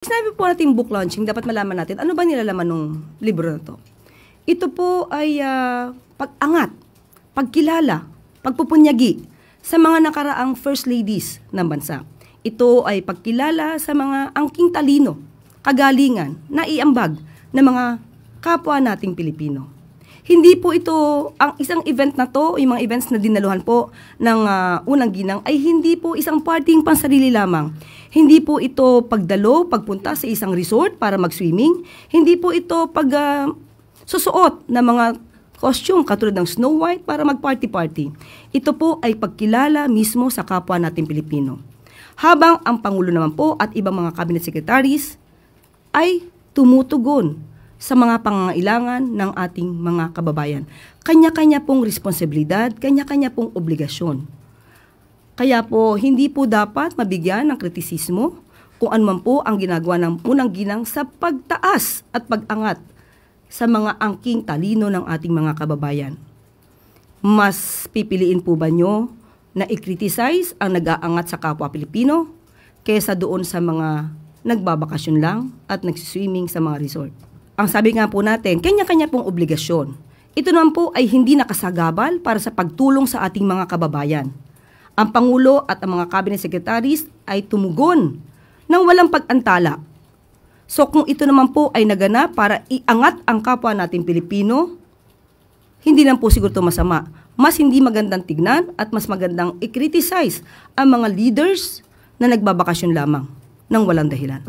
Sinabi po natin book launching, dapat malaman natin ano ba nilalaman ng libro na to. Ito po ay pag-angat, pagkilala, pagpupunyagi sa mga nakaraang first ladies ng bansa. Ito ay pagkilala sa mga angking talino, kagalingan, naiambag ng mga kapwa nating Pilipino. Hindi po ito, ang isang event na to, yung mga events na dinaluhan po ng unang ginang, ay hindi po isang parting pansarili lamang. Hindi po ito pagdalo, pagpunta sa isang resort para mag-swimming. Hindi po ito susuot ng mga costume katulad ng Snow White para mag-party-party. Ito po ay pagkilala mismo sa kapwa nating Pilipino. Habang ang Pangulo naman po at ibang mga cabinet secretaries ay tumutugon sa mga pangangailangan ng ating mga kababayan. Kanya-kanya pong responsibilidad, kanya-kanya pong obligasyon. Kaya po, hindi po dapat mabigyan ng kritisismo kung anuman po ang ginagawa ng unang ginang sa pagtaas at pag-angat sa mga angking talino ng ating mga kababayan. Mas pipiliin po ba nyo na i-criticize ang nag-aangat sa kapwa Pilipino kaysa doon sa mga nagbabakasyon lang at nagsiswimming sa mga resort? Ang sabi nga po natin, kanya-kanya pong obligasyon. Ito naman po ay hindi nakasagabal para sa pagtulong sa ating mga kababayan. Ang Pangulo at ang mga cabinet secretaries ay tumugon ng walang pag-antala. So kung ito naman po ay naganap para iangat ang kapwa nating Pilipino, hindi lang po siguro ito masama. Mas hindi magandang tignan at mas magandang i-criticize ang mga leaders na nagbabakasyon lamang ng walang dahilan.